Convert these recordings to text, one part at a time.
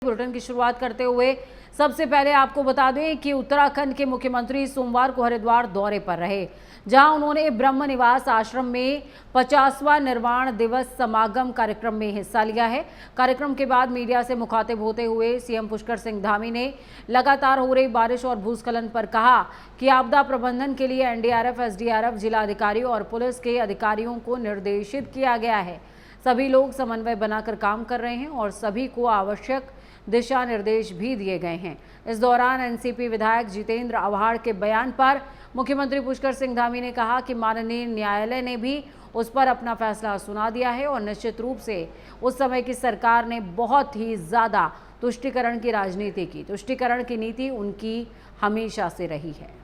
Bulletin की शुरुआत करते हुए सबसे पहले आपको बता दें कि उत्तराखंड के मुख्यमंत्री सोमवार को हरिद्वार दौरे पर रहे, जहां उन्होंने ब्रह्म निवास आश्रम में 50वां निर्वाण दिवस समागम कार्यक्रम में हिस्सा लिया है। कार्यक्रम के बाद मीडिया से मुखातिब होते हुए सीएम पुष्कर सिंह धामी ने लगातार हो रही बारिश और भूस्खलन पर कहा कि आपदा प्रबंधन के लिए एनडीआरएफ, एसडीआरएफ, जिला अधिकारियों और पुलिस के अधिकारियों को निर्देशित किया गया है। सभी लोग समन्वय बनाकर काम कर रहे हैं और सभी को आवश्यक दिशा निर्देश भी दिए गए हैं। इस दौरान एनसीपी विधायक जितेंद्र आव्हाड के बयान पर मुख्यमंत्री पुष्कर सिंह धामी ने कहा कि माननीय न्यायालय ने भी उस पर अपना फैसला सुना दिया है और निश्चित रूप से उस समय की सरकार ने बहुत ही ज्यादा तुष्टीकरण की राजनीति की। तुष्टीकरण की नीति उनकी हमेशा से रही है।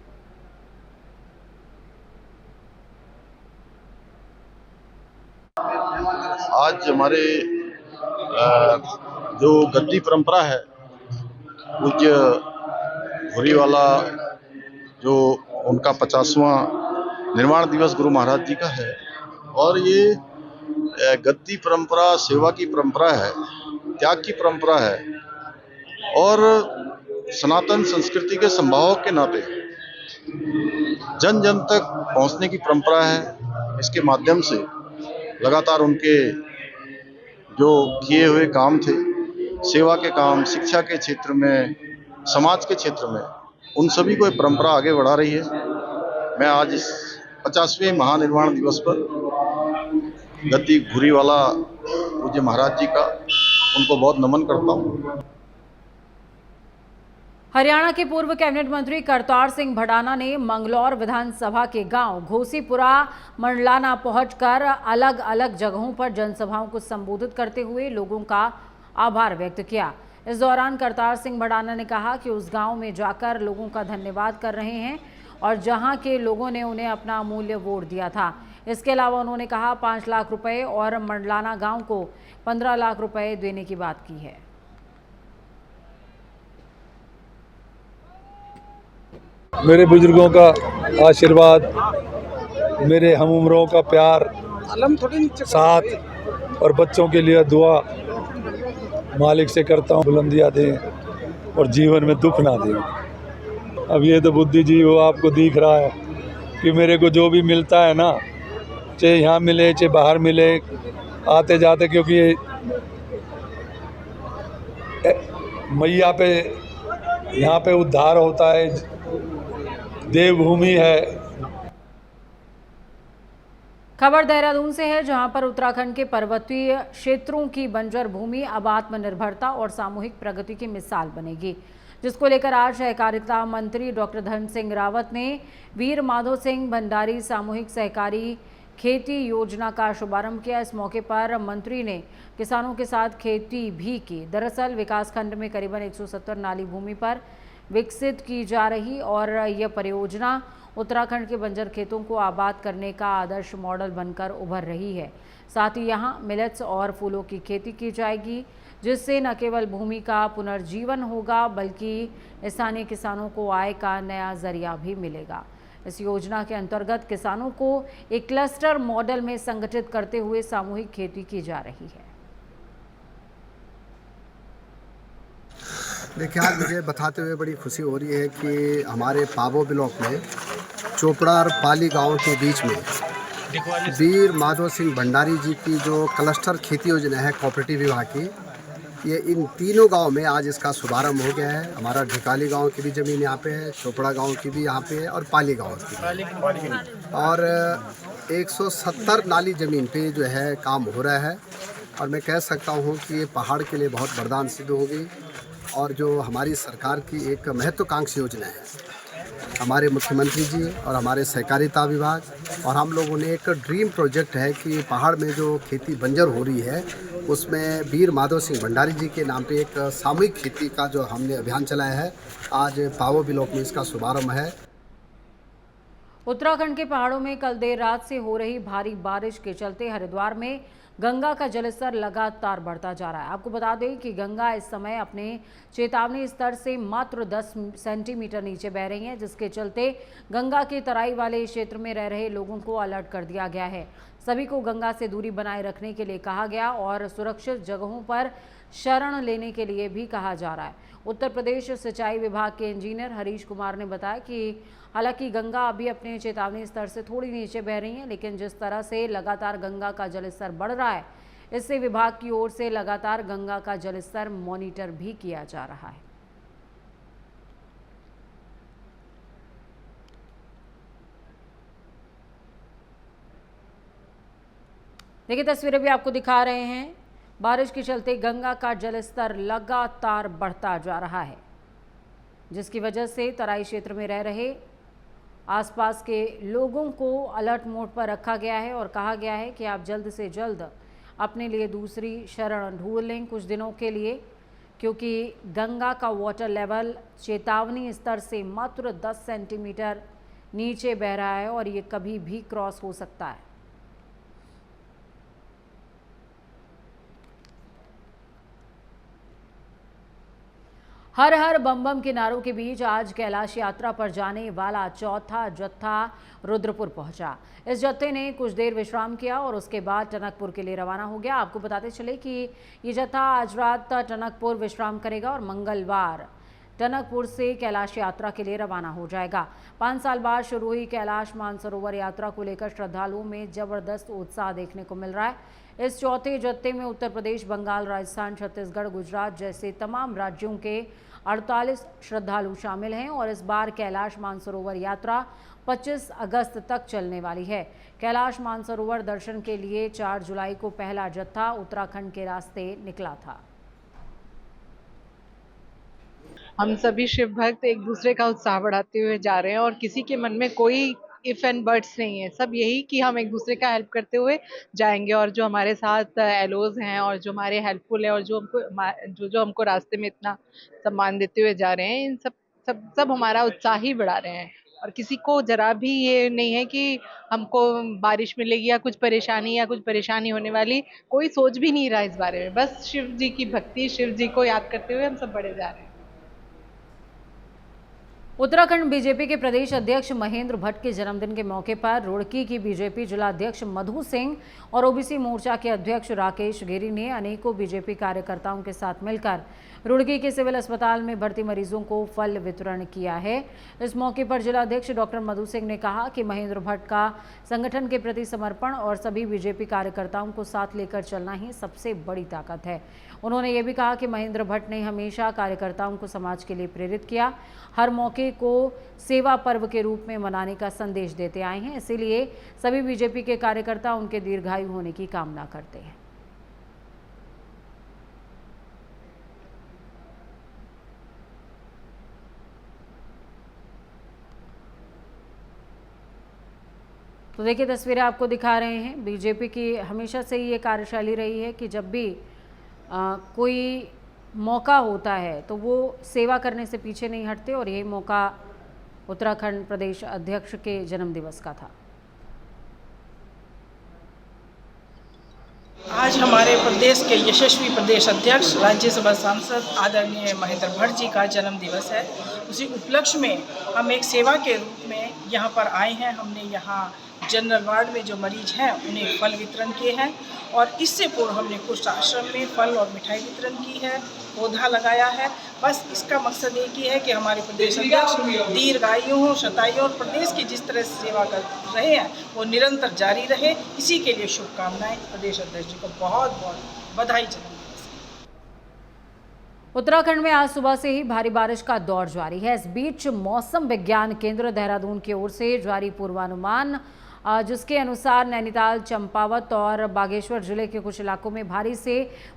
आज हमारे जो गद्दी परंपरा है, पूज्य भूरीवाला जो उनका 50वां निर्वाण दिवस गुरु महाराज जी का है और ये गद्दी परंपरा सेवा की परंपरा है, त्याग की परंपरा है और सनातन संस्कृति के संभावक के नाते जन जन तक पहुंचने की परंपरा है। इसके माध्यम से लगातार उनके जो किए हुए काम थे, सेवा के काम, शिक्षा के क्षेत्र में, समाज के क्षेत्र में, उन सभी को ये परंपरा आगे बढ़ा रही है। मैं आज इस 50वें महानिर्वाण दिवस पर गद्दी भूरीवाला पूज्य महाराज जी का उनको बहुत नमन करता हूँ। हरियाणा के पूर्व कैबिनेट मंत्री करतार सिंह भडाना ने मंगलौर विधानसभा के गांव घोसीपुरा मंडलाना पहुंचकर अलग अलग जगहों पर जनसभाओं को संबोधित करते हुए लोगों का आभार व्यक्त किया। इस दौरान करतार सिंह भडाना ने कहा कि उस गांव में जाकर लोगों का धन्यवाद कर रहे हैं और जहां के लोगों ने उन्हें अपना अमूल्य वोट दिया था। इसके अलावा उन्होंने कहा 5 लाख रुपए और मंडलाना गांव को 15 लाख रुपए देने की बात की है। मेरे बुजुर्गों का आशीर्वाद, मेरे हम उम्रों का प्यार, साथ और बच्चों के लिए दुआ मालिक से करता हूँ, बुलंदियाँ दें और जीवन में दुख ना दें। अब ये तो बुद्धिजीव आपको दिख रहा है कि मेरे को जो भी मिलता है ना, चाहे यहाँ मिले चाहे बाहर मिले, आते जाते, क्योंकि मैया पे यहाँ पे उद्धार होता है, देवभूमि है। खबर देहरादून से है, जहां पर उत्तराखंड के पर्वतीय क्षेत्रों की बंजर भूमि अब आत्मनिर्भरता और सामूहिक प्रगति की मिसाल बनेगी, जिसको लेकर आज सहकारिता मंत्री डॉक्टर धन सिंह रावत ने वीर माधो सिंह भंडारी सामूहिक सहकारी खेती योजना का शुभारंभ किया। इस मौके पर मंत्री ने किसानों के साथ खेती भी की। दरअसल विकासखंड में करीबन 170 नाली भूमि पर विकसित की जा रही और यह परियोजना उत्तराखंड के बंजर खेतों को आबाद करने का आदर्श मॉडल बनकर उभर रही है। साथ ही यहां मिलेट्स और फूलों की खेती की जाएगी, जिससे न केवल भूमि का पुनर्जीवन होगा बल्कि स्थानीय किसानों को आय का नया जरिया भी मिलेगा। इस योजना के अंतर्गत किसानों को एक क्लस्टर मॉडल में संगठित करते हुए सामूहिक खेती की जा रही है। देखिए, आज मुझे बताते हुए बड़ी खुशी हो रही है कि हमारे पाबो ब्लॉक में चोपड़ा और पाली गांव के बीच में वीर माधो सिंह भंडारी जी की जो क्लस्टर खेती योजना है कोऑपरेटिव विभाग की, ये इन तीनों गांव में आज इसका शुभारंभ हो गया है। हमारा ढिकाली गांव की भी ज़मीन यहाँ पे है, चोपड़ा गांव की भी यहाँ पे है और पाली गांव की भी। और 170 नाली ज़मीन पे जो है काम हो रहा है और मैं कह सकता हूँ कि ये पहाड़ के लिए बहुत वरदान सिद्ध होगी और जो हमारी सरकार की एक महत्वाकांक्षी योजना है, हमारे मुख्यमंत्री जी और हमारे सहकारिता विभाग और हम लोगों ने एक ड्रीम प्रोजेक्ट है कि पहाड़ में जो खेती बंजर हो रही है उसमें वीर माधो सिंह भंडारी जी के नाम पे एक सामूहिक खेती का जो हमने अभियान चलाया है, आज पावो ब्लॉक में इसका शुभारंभ है। उत्तराखंड के पहाड़ों में कल देर रात से हो रही भारी बारिश के चलते हरिद्वार में गंगा का जलस्तर लगातार बढ़ता जा रहा है। आपको बता दें कि गंगा इस समय अपने चेतावनी स्तर से मात्र 10 सेंटीमीटर नीचे बह रही है, जिसके चलते गंगा के तराई वाले क्षेत्र में रह रहे लोगों को अलर्ट कर दिया गया है। सभी को गंगा से दूरी बनाए रखने के लिए कहा गया और सुरक्षित जगहों पर शरण लेने के लिए भी कहा जा रहा है। उत्तर प्रदेश सिंचाई विभाग के इंजीनियर हरीश कुमार ने बताया कि हालांकि गंगा अभी अपने चेतावनी स्तर से थोड़ी नीचे बह रही है, लेकिन जिस तरह से लगातार गंगा का जलस्तर बढ़ रहा है, इससे विभाग की ओर से लगातार गंगा का जलस्तर मॉनिटर भी किया जा रहा है। देखिए तस्वीरें भी आपको दिखा रहे हैं। बारिश के चलते गंगा का जलस्तर लगातार बढ़ता जा रहा है, जिसकी वजह से तराई क्षेत्र में रह रहे आसपास के लोगों को अलर्ट मोड पर रखा गया है और कहा गया है कि आप जल्द से जल्द अपने लिए दूसरी शरण ढूंढ लें कुछ दिनों के लिए, क्योंकि गंगा का वाटर लेवल चेतावनी स्तर से मात्र 10 सेंटीमीटर नीचे बह रहा है और ये कभी भी क्रॉस हो सकता है। हर हर बम बम के नारों के बीच आज कैलाश यात्रा पर जाने वाला चौथा जत्था रुद्रपुर पहुंचा। इस जत्थे ने कुछ देर विश्राम किया और उसके बाद टनकपुर के लिए रवाना हो गया। आपको बताते चले कि ये जत्था आज रात टनकपुर विश्राम करेगा और मंगलवार टनकपुर से कैलाश यात्रा के लिए रवाना हो जाएगा। 5 साल बाद शुरू हुई कैलाश मानसरोवर यात्रा को लेकर श्रद्धालुओं में जबरदस्त उत्साह देखने को मिल रहा है। इस चौथे जत्थे में उत्तर प्रदेश, बंगाल, राजस्थान, छत्तीसगढ़, गुजरात जैसे तमाम राज्यों के 48 श्रद्धालु शामिल हैं और इस बार कैलाश मानसरोवर यात्रा 25 अगस्त तक चलने वाली है। कैलाश मानसरोवर दर्शन के लिए 4 जुलाई को पहला जत्था उत्तराखंड के रास्ते निकला था। हम सभी शिव भक्त एक दूसरे का उत्साह बढ़ाते हुए जा रहे हैं और किसी के मन में कोई इफ एंड बट्स नहीं है। सब यही कि हम एक दूसरे का हेल्प करते हुए जाएंगे और जो हमारे साथ एलोज हैं और जो हमारे हेल्पफुल है और जो हमको रास्ते में इतना सम्मान देते हुए जा रहे हैं, इन सब हमारा उत्साह ही बढ़ा रहे हैं। और किसी को जरा भी ये नहीं है कि हमको बारिश मिलेगी या कुछ परेशानी होने वाली, कोई सोच भी नहीं रहा इस बारे में। बस शिव जी की भक्ति, शिव जी को याद करते हुए हम सब बढ़े जा रहे हैं। उत्तराखंड बीजेपी के प्रदेश अध्यक्ष महेंद्र भट्ट के जन्मदिन के मौके पर रुड़की की बीजेपी जिला अध्यक्ष मधु सिंह और ओबीसी मोर्चा के अध्यक्ष राकेश गिरी ने अनेकों बीजेपी कार्यकर्ताओं के साथ मिलकर रुड़की के सिविल अस्पताल में भर्ती मरीजों को फल वितरण किया है। इस मौके पर जिला अध्यक्ष डॉक्टर मधु सिंह ने कहा कि महेंद्र भट्ट का संगठन के प्रति समर्पण और सभी बीजेपी कार्यकर्ताओं को साथ लेकर चलना ही सबसे बड़ी ताकत है। उन्होंने ये भी कहा कि महेंद्र भट्ट ने हमेशा कार्यकर्ताओं को समाज के लिए प्रेरित किया, हर मौके को सेवा पर्व के रूप में मनाने का संदेश देते आए हैं, इसीलिए सभी बीजेपी के कार्यकर्ता उनके दीर्घायु होने की कामना करते हैं। तो देखिए तस्वीरें आपको दिखा रहे हैं। बीजेपी की हमेशा से ही ये कार्यशैली रही है कि जब भी कोई मौका होता है तो वो सेवा करने से पीछे नहीं हटते और यही मौका उत्तराखंड प्रदेश अध्यक्ष के जन्मदिवस का था। आज हमारे प्रदेश के यशस्वी प्रदेश अध्यक्ष, राज्यसभा सांसद आदरणीय महेंद्र भट्ट जी का जन्म दिवस है। उसी उपलक्ष्य में हम एक सेवा के रूप में यहाँ पर आए हैं। हमने यहाँ जनरल वार्ड में जो मरीज हैं उन्हें फल वितरण किए हैं और इससे पूर्व हमने कुछ आश्रम में फल और मिठाई वितरण की है, पौधा लगाया है। बस इसका मकसद एक ही है कि हमारे प्रदेश अध्यक्ष दीर्घायु हो, शतायु और प्रदेश की जिस तरह से सेवा कर रहे हैं वो निरंतर जारी रहे। इसी के लिए शुभकामनाएं। प्रदेश अध्यक्ष जी को बहुत बहुत बधाई जन्मदिवस। उत्तराखंड में आज सुबह से ही भारी बारिश का दौर जारी है। इस बीच मौसम विज्ञान केंद्र देहरादून की ओर से जारी पूर्वानुमान, जिसके अनुसार नैनीताल, चंपावत और बागेश्वर जिले के कुछ इलाकों में भारी से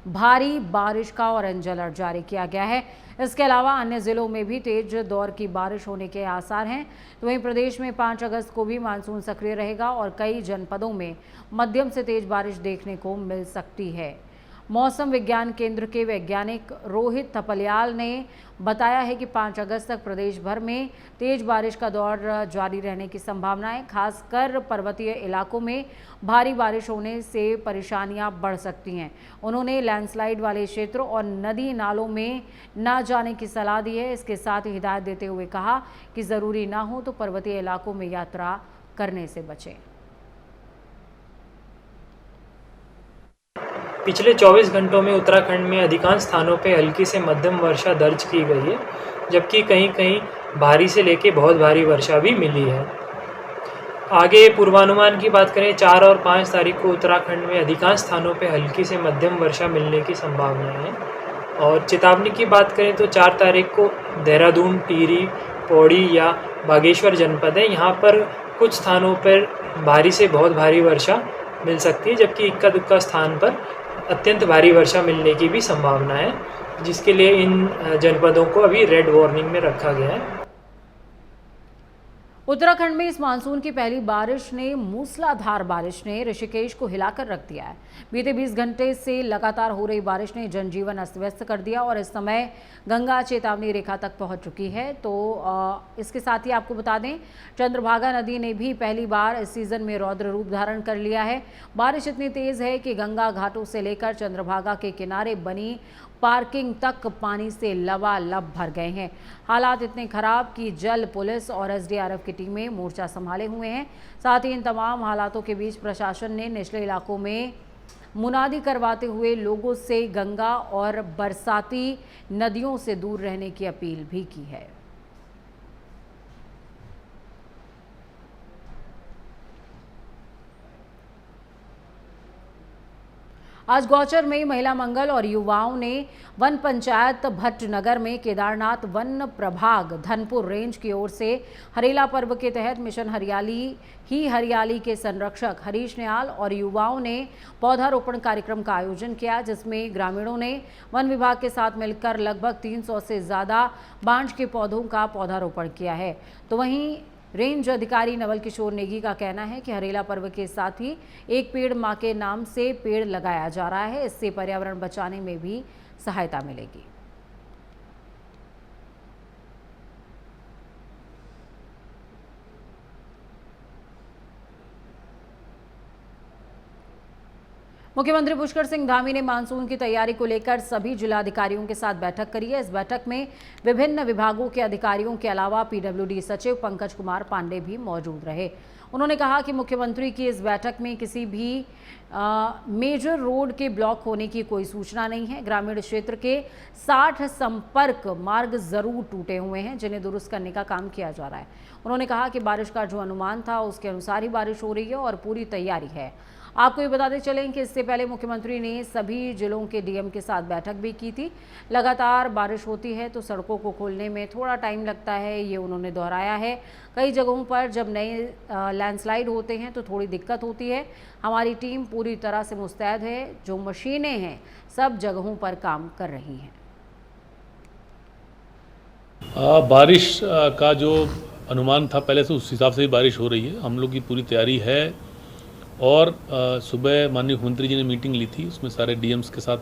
भारी बारिश का ऑरेंज अलर्ट जारी किया गया है। इसके अलावा अन्य जिलों में भी तेज दौर की बारिश होने के आसार हैं। तो वहीं प्रदेश में 5 अगस्त को भी मानसून सक्रिय रहेगा और कई जनपदों में मध्यम से तेज बारिश देखने को मिल सकती है। मौसम विज्ञान केंद्र के वैज्ञानिक रोहित थपलियाल ने बताया है कि 5 अगस्त तक प्रदेश भर में तेज बारिश का दौर जारी रहने की संभावना है। खासकर पर्वतीय इलाकों में भारी बारिश होने से परेशानियां बढ़ सकती हैं। उन्होंने लैंडस्लाइड वाले क्षेत्रों और नदी नालों में न जाने की सलाह दी है। इसके साथ ही हिदायत देते हुए कहा कि ज़रूरी ना हो तो पर्वतीय इलाकों में यात्रा करने से बचें। पिछले 24 घंटों में उत्तराखंड में अधिकांश स्थानों पे हल्की से मध्यम वर्षा दर्ज की गई है, जबकि कहीं कहीं भारी से लेके बहुत भारी वर्षा भी मिली है। आगे पूर्वानुमान की बात करें, 4 और 5 तारीख को उत्तराखंड में अधिकांश स्थानों पे हल्की से मध्यम वर्षा मिलने की संभावना है। और चेतावनी की बात करें तो 4 तारीख को देहरादून, टिहरी, पौड़ी या बागेश्वर जनपद है, यहाँ पर कुछ स्थानों पर भारी से बहुत भारी वर्षा मिल सकती है, जबकि इक्का दुक्का स्थान पर अत्यंत भारी वर्षा मिलने की भी संभावना है, जिसके लिए इन जनपदों को अभी रेड वार्निंग में रखा गया है। उत्तराखंड में इस मानसून की पहली बारिश ने मूसलाधार बारिश ने ऋषिकेश को हिलाकर रख दिया है। बीते 20 घंटे से लगातार हो रही बारिश ने जनजीवन अस्त व्यस्त कर दिया और इस समय गंगा चेतावनी रेखा तक पहुंच चुकी है। तो इसके साथ ही आपको बता दें, चंद्रभागा नदी ने भी पहली बार इस सीजन में रौद्र रूप धारण कर लिया है। बारिश इतनी तेज है कि गंगा घाटों से लेकर चंद्रभागा के किनारे बनी पार्किंग तक पानी से लबालब भर गए हैं। हालात इतने खराब कि जल पुलिस और एसडीआरएफ की टीमें मोर्चा संभाले हुए हैं। साथ ही इन तमाम हालातों के बीच प्रशासन ने निचले इलाकों में मुनादी करवाते हुए लोगों से गंगा और बरसाती नदियों से दूर रहने की अपील भी की है। आज गौचर में महिला मंगल और युवाओं ने वन पंचायत भट्टनगर में केदारनाथ वन प्रभाग धनपुर रेंज की ओर से हरेला पर्व के तहत मिशन हरियाली ही हरियाली के संरक्षक हरीश निहाल और युवाओं ने पौधारोपण कार्यक्रम का आयोजन किया, जिसमें ग्रामीणों ने वन विभाग के साथ मिलकर लगभग 300 से ज़्यादा बांज के पौधों का पौधारोपण किया है। तो वहीं रेंज अधिकारी नवल किशोर नेगी का कहना है कि हरेला पर्व के साथ ही एक पेड़ मां के नाम से पेड़ लगाया जा रहा है। इससे पर्यावरण बचाने में भी सहायता मिलेगी। मुख्यमंत्री पुष्कर सिंह धामी ने मानसून की तैयारी को लेकर सभी जिलाधिकारियों के साथ बैठक करी है। इस बैठक में विभिन्न विभागों के अधिकारियों के अलावा पीडब्ल्यूडी सचिव पंकज कुमार पांडे भी मौजूद रहे। उन्होंने कहा कि मुख्यमंत्री की इस बैठक में किसी भी मेजर रोड के ब्लॉक होने की कोई सूचना नहीं है। ग्रामीण क्षेत्र के 60 संपर्क मार्ग जरूर टूटे हुए हैं, जिन्हें दुरुस्त करने का काम किया जा रहा है। उन्होंने कहा कि बारिश का जो अनुमान था उसके अनुसार ही बारिश हो रही है और पूरी तैयारी है। आपको ये बताते चलें कि इससे पहले मुख्यमंत्री ने सभी जिलों के डीएम के साथ बैठक भी की थी। लगातार बारिश होती है तो सड़कों को खोलने में थोड़ा टाइम लगता है, ये उन्होंने दोहराया है। कई जगहों पर जब नए लैंडस्लाइड होते हैं तो थोड़ी दिक्कत होती है। हमारी टीम पूरी तरह से मुस्तैद है, जो मशीनें हैं सब जगहों पर काम कर रही हैं। बारिश का जो अनुमान था पहले से, उस हिसाब से ही बारिश हो रही है। हम लोग की पूरी तैयारी है और सुबह माननीय मुख्यमंत्री जी ने मीटिंग ली थी, उसमें सारे डीएम्स के साथ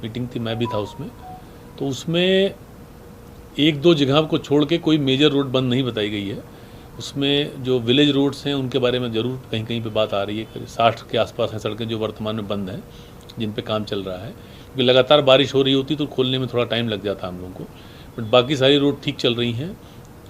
मीटिंग थी, मैं भी था उसमें। तो उसमें 1-2 जगह को छोड़ के कोई मेजर रोड बंद नहीं बताई गई है। उसमें जो विलेज रोड्स हैं उनके बारे में ज़रूर कहीं कहीं पे बात आ रही है। करीब 60 के आसपास हैं सड़कें जो वर्तमान में बंद हैं, जिन पे काम चल रहा है, क्योंकि लगातार बारिश हो रही होती तो खोलने में थोड़ा टाइम लग जाता हम लोगों को। बट बाकी सारी रोड ठीक चल रही हैं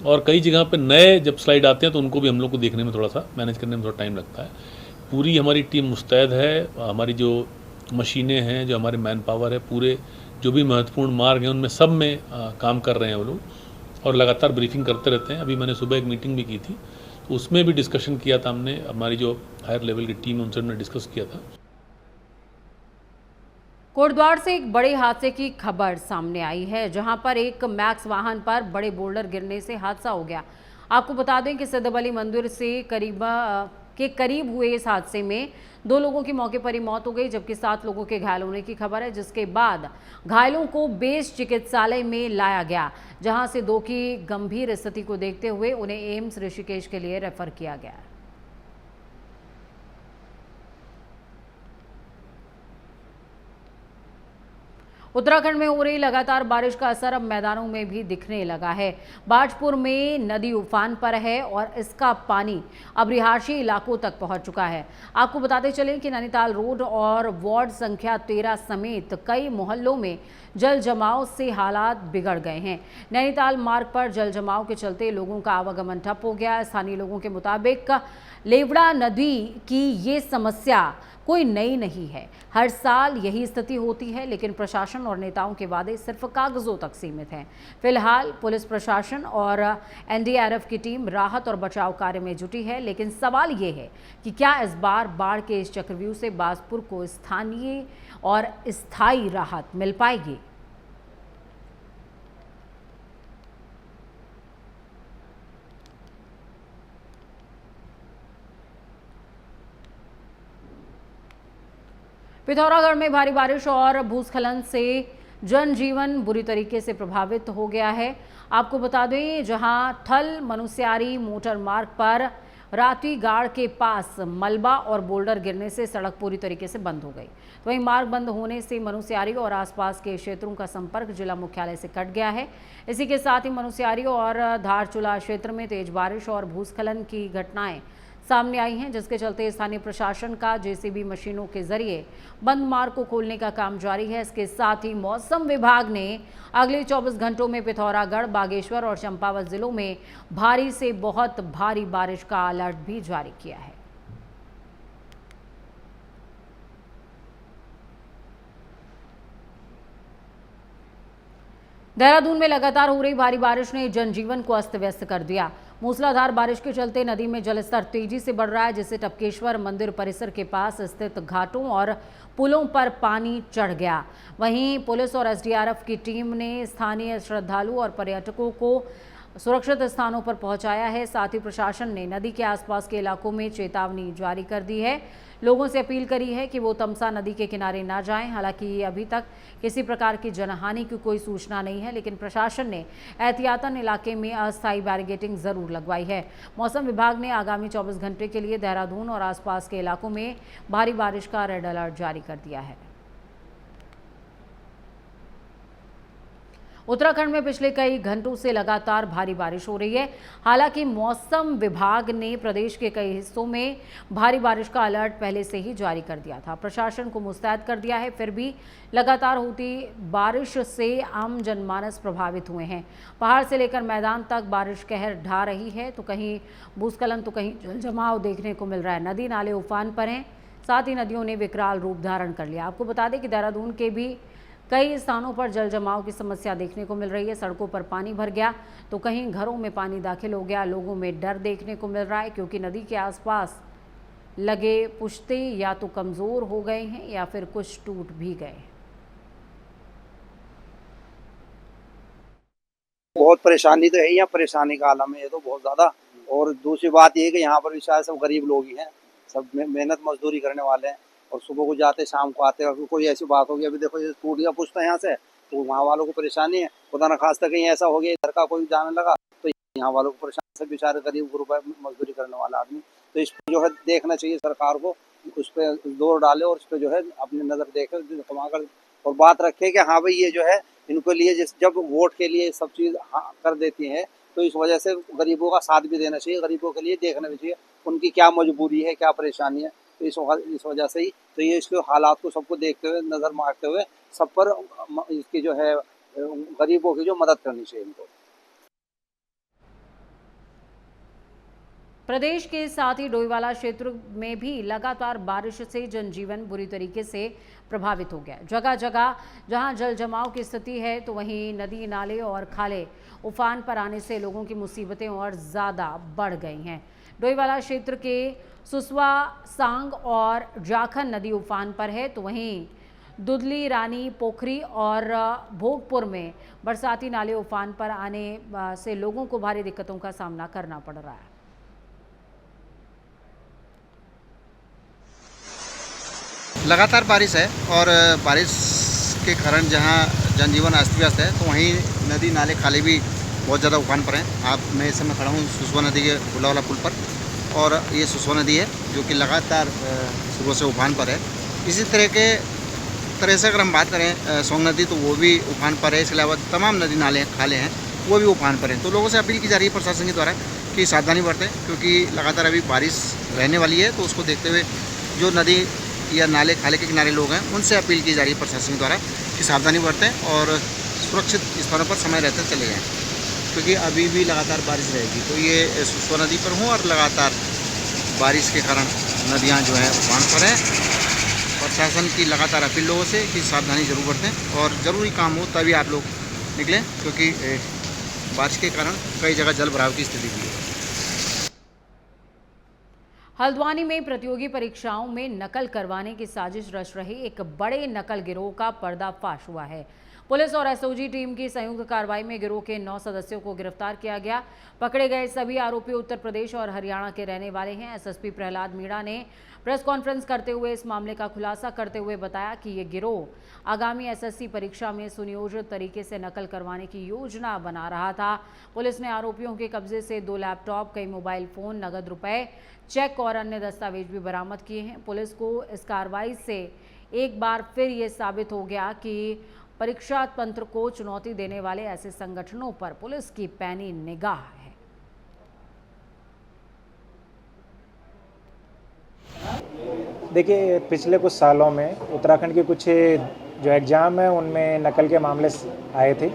और कई जगह पर नए जब स्लाइड आते हैं तो उनको भी हम लोग को देखने में थोड़ा सा मैनेज करने में थोड़ा टाइम लगता है। पूरी हमारी टीम मुस्तैद है, हमारी जो मशीनें हैं, जो हमारे मैन पावर है, पूरे जो भी महत्वपूर्ण मार्ग हैं उनमें सब में काम कर रहे हैं वो लोग और लगातार ब्रीफिंग करते रहते हैं। अभी मैंने सुबह एक मीटिंग भी की थी तो उसमें भी डिस्कशन किया था हमने, हमारी जो हायर लेवल की टीम उनसे हमने डिस्कस किया था। कोटद्वार से एक बड़े हादसे की खबर सामने आई है, जहां पर एक मैक्स वाहन पर बड़े बोल्डर गिरने से हादसा हो गया। आपको बता दें कि सिद्धबली मंदिर से करीब हुए इस हादसे में 2 लोगों की मौके पर ही मौत हो गई, जबकि 7 लोगों के घायल होने की खबर है, जिसके बाद घायलों को बेस चिकित्सालय में लाया गया, जहां से 2 की गंभीर स्थिति को देखते हुए उन्हें एम्स ऋषिकेश के लिए रेफर किया गया। उत्तराखंड में हो रही लगातार बारिश का असर अब मैदानों में भी दिखने लगा है। बाजपुर में नदी उफान पर है और इसका पानी अब रिहायशी इलाकों तक पहुंच चुका है। आपको बताते चलें कि नैनीताल रोड और वार्ड संख्या 13 समेत कई मोहल्लों में जल जमाव से हालात बिगड़ गए हैं। नैनीताल मार्ग पर जल जमाव के चलते लोगों का आवागमन ठप हो गया है। स्थानीय लोगों के मुताबिक लेवड़ा नदी की ये समस्या कोई नई नहीं है, हर साल यही स्थिति होती है, लेकिन प्रशासन और नेताओं के वादे सिर्फ कागजों तक सीमित हैं। फिलहाल पुलिस प्रशासन और एनडीआरएफ की टीम राहत और बचाव कार्य में जुटी है, लेकिन सवाल ये है कि क्या इस बार बाढ़ के इस चक्रव्यूह से बाजपुर को स्थानीय और स्थायी राहत मिल पाएगी। पिथौरागढ़ में भारी बारिश और भूस्खलन से जनजीवन बुरी तरीके से प्रभावित हो गया है। आपको बता दें, जहां थल मनुस्यारी मोटर मार्ग पर रातीगाड़ के पास मलबा और बोल्डर गिरने से सड़क पूरी तरीके से बंद हो गई। तो वहीं मार्ग बंद होने से मनुस्यारी और आसपास के क्षेत्रों का संपर्क जिला मुख्यालय से कट गया है। इसी के साथ ही मनुस्यारी और धारचूला क्षेत्र में तेज बारिश और भूस्खलन की घटनाएं सामने आई हैं, जिसके चलते स्थानीय प्रशासन का जेसीबी मशीनों के जरिए बंद मार्ग को खोलने का काम जारी है। इसके साथ ही मौसम विभाग ने अगले 24 घंटों में पिथौरागढ़, बागेश्वर और चंपावत जिलों में भारी से बहुत भारी बारिश का अलर्ट भी जारी किया है। देहरादून में लगातार हो रही भारी बारिश ने जनजीवन को अस्त व्यस्त कर दिया। मूसलाधार बारिश के चलते नदी में जलस्तर तेजी से बढ़ रहा है, जिससे टपकेश्वर मंदिर परिसर के पास स्थित घाटों और पुलों पर पानी चढ़ गया। वहीं पुलिस और एसडीआरएफ की टीम ने स्थानीय श्रद्धालु और पर्यटकों को सुरक्षित स्थानों पर पहुंचाया है। साथ ही प्रशासन ने नदी के आसपास के इलाकों में चेतावनी जारी कर दी है। लोगों से अपील करी है कि वो तमसा नदी के किनारे ना जाएं। हालांकि अभी तक किसी प्रकार की जनहानि की कोई सूचना नहीं है, लेकिन प्रशासन ने एहतियातन इलाके में अस्थायी बैरिकेडिंग जरूर लगवाई है। मौसम विभाग ने आगामी 24 घंटे के लिए देहरादून और आसपास के इलाकों में भारी बारिश का रेड अलर्ट जारी कर दिया है। उत्तराखंड में पिछले कई घंटों से लगातार भारी बारिश हो रही है। हालांकि मौसम विभाग ने प्रदेश के कई हिस्सों में भारी बारिश का अलर्ट पहले से ही जारी कर दिया था, प्रशासन को मुस्तैद कर दिया है। फिर भी लगातार होती बारिश से आम जनमानस प्रभावित हुए हैं। पहाड़ से लेकर मैदान तक बारिश कहर ढा रही है, तो कहीं भूस्खलन तो कहीं जल जमाव देखने को मिल रहा है। नदी नाले उफान पर हैं, साथ ही नदियों ने विकराल रूप धारण कर लिया। आपको बता दें कि देहरादून के भी कई स्थानों पर जल जमाव की समस्या देखने को मिल रही है। सड़कों पर पानी भर गया तो कहीं घरों में पानी दाखिल हो गया। लोगों में डर देखने को मिल रहा है, क्योंकि नदी के आसपास लगे पुश्ते या तो कमज़ोर हो गए हैं या फिर कुछ टूट भी गए। बहुत परेशानी तो है, यहाँ परेशानी का आलम है ये तो बहुत ज़्यादा। और दूसरी बात ये है कि यहाँ पर भी शायद सब गरीब लोग ही हैं, सब मेहनत मजदूरी करने वाले हैं और सुबह को जाते शाम को आते हैं। और कोई ऐसी बात होगी, अभी देखो ये टूट गया पुश्ता यहाँ से, तो वहाँ वालों को परेशानी है। खुदा न खास्ता कहीं ऐसा हो गया इधर का कोई जाने लगा तो यहाँ वालों को परेशानी से, बेचारे गरीब गुरुबा मजदूरी करने वाला आदमी। तो इस पर जो है देखना चाहिए सरकार को, उस पर जोर डाले और उस पर जो है अपनी नज़र देखे कमाकर और बात रखे कि हाँ भाई ये जो है इनको लिए जब वोट के लिए सब चीज़ कर देती हैं, तो इस वजह से गरीबों का साथ भी देना चाहिए, गरीबों के लिए देखना भी चाहिए उनकी क्या मजबूरी है, क्या परेशानी है। तो इस वजह से ही तो ये इसके हालात को सबको देखते हुए, नज़र मारते हुए सब पर इसकी जो है गरीबों की जो मदद करनी चाहिए इनको। प्रदेश के साथ ही डोईवाला क्षेत्र में भी लगातार बारिश से जनजीवन बुरी तरीके से प्रभावित हो गया। जगह जगह जहां जल जमाव की स्थिति है, तो वहीं नदी नाले और खाले उफान पर आने से लोगों की मुसीबतें और ज़्यादा बढ़ गई हैं। डोईवाला क्षेत्र के सुसवा, सांग और जाखन नदी उफान पर है, तो वहीं दुधली, रानी, पोखरी और भोगपुर में बरसाती नाले उफान पर आने से लोगों को भारी दिक्कतों का सामना करना पड़ रहा है। लगातार बारिश है और बारिश के कारण जहां जनजीवन अस्त व्यस्त है, तो वहीं नदी नाले खाले भी बहुत ज़्यादा उफान पर हैं। मैं इस समय खड़ा हूँ सुसवा नदी के बुलावाला पुल पर, और ये सुसवा नदी है जो कि लगातार सुबह से उफान पर है। इसी तरह से अगर हम बात करें सोंग नदी, तो वो भी उफान पर है। इसके अलावा तमाम नदी नाले खाले हैं वो भी उफान पर हैं। तो लोगों से अपील की जा रही है प्रशासन के द्वारा कि सावधानी बरतें, क्योंकि लगातार अभी बारिश रहने वाली है। तो उसको देखते हुए जो नदी या नाले खाले के किनारे लोग हैं उनसे अपील की जा रही है प्रशासन द्वारा कि सावधानी बरतें और सुरक्षित स्थानों पर समय रहते चले जाएँ, क्योंकि अभी भी लगातार बारिश रहेगी। तो ये सुसवा नदी पर हूँ और लगातार बारिश के कारण नदियाँ जो हैं उफान पर हैं। प्रशासन की लगातार अपील लोगों से कि सावधानी जरूर बरतें और ज़रूरी काम हो तभी आप लोग निकलें, क्योंकि बारिश के कारण कई जगह जल भराव की स्थिति भी है। हल्द्वानी में प्रतियोगी परीक्षाओं में नकल करवाने की साजिश रच रही एक बड़े नकल गिरोह का पर्दाफाश हुआ है। पुलिस और एसओजी टीम की संयुक्त कार्रवाई में गिरोह के 9 सदस्यों को गिरफ्तार किया गया। पकड़े गए सभी आरोपी उत्तर प्रदेश और हरियाणा के रहने वाले हैं। एसएसपी प्रहलाद मीणा ने प्रेस कॉन्फ्रेंस करते हुए इस मामले का खुलासा करते हुए बताया कि ये गिरोह आगामी एसएससी परीक्षा में सुनियोजित तरीके से नकल करवाने की योजना बना रहा था। पुलिस ने आरोपियों के कब्जे से 2 लैपटॉप, कई मोबाइल फोन, नगद रुपए, चेक और अन्य दस्तावेज भी बरामद किए हैं। पुलिस को इस कार्रवाई से एक बार फिर ये साबित हो गया कि परीक्षा तंत्र को चुनौती देने वाले ऐसे संगठनों पर पुलिस की पैनी निगाह है। देखिए, पिछले कुछ सालों में उत्तराखंड के कुछ जो एग्ज़ाम है उनमें नकल के मामले आए थे।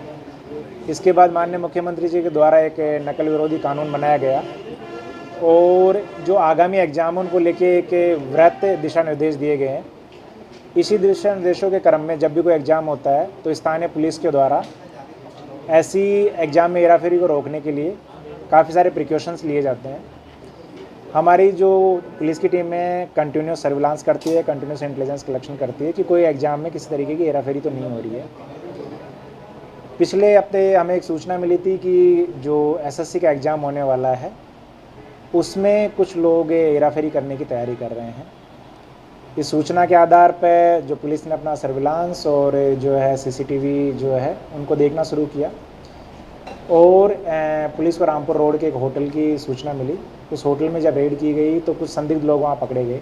इसके बाद माननीय मुख्यमंत्री जी के द्वारा एक नकल विरोधी कानून बनाया गया और जो आगामी एग्ज़ाम उनको लेके एक वृहत दिशा निर्देश दिए गए हैं। इसी दिशा निर्देशों के क्रम में जब भी कोई एग्ज़ाम होता है तो स्थानीय पुलिस के द्वारा ऐसी एग्ज़ाम में हेराफेरी को रोकने के लिए काफ़ी सारे प्रिकॉशंस लिए जाते हैं। हमारी जो पुलिस की टीम है कंटिन्यूस सर्विलांस करती है, कंटिन्यूस इंटेलिजेंस कलेक्शन करती है कि कोई एग्ज़ाम में किसी तरीके की हेराफेरी तो नहीं हो रही है। पिछले हफ्ते हमें एक सूचना मिली थी कि जो एसएससी का एग्ज़ाम होने वाला है उसमें कुछ लोग हेराफेरी करने की तैयारी कर रहे हैं। इस सूचना के आधार पर जो पुलिस ने अपना सर्विलांस और जो है सीसीटीवी जो है उनको देखना शुरू किया और पुलिस को रामपुर रोड के एक होटल की सूचना मिली। उस होटल में जब रेड की गई तो कुछ संदिग्ध लोग वहाँ पकड़े गए।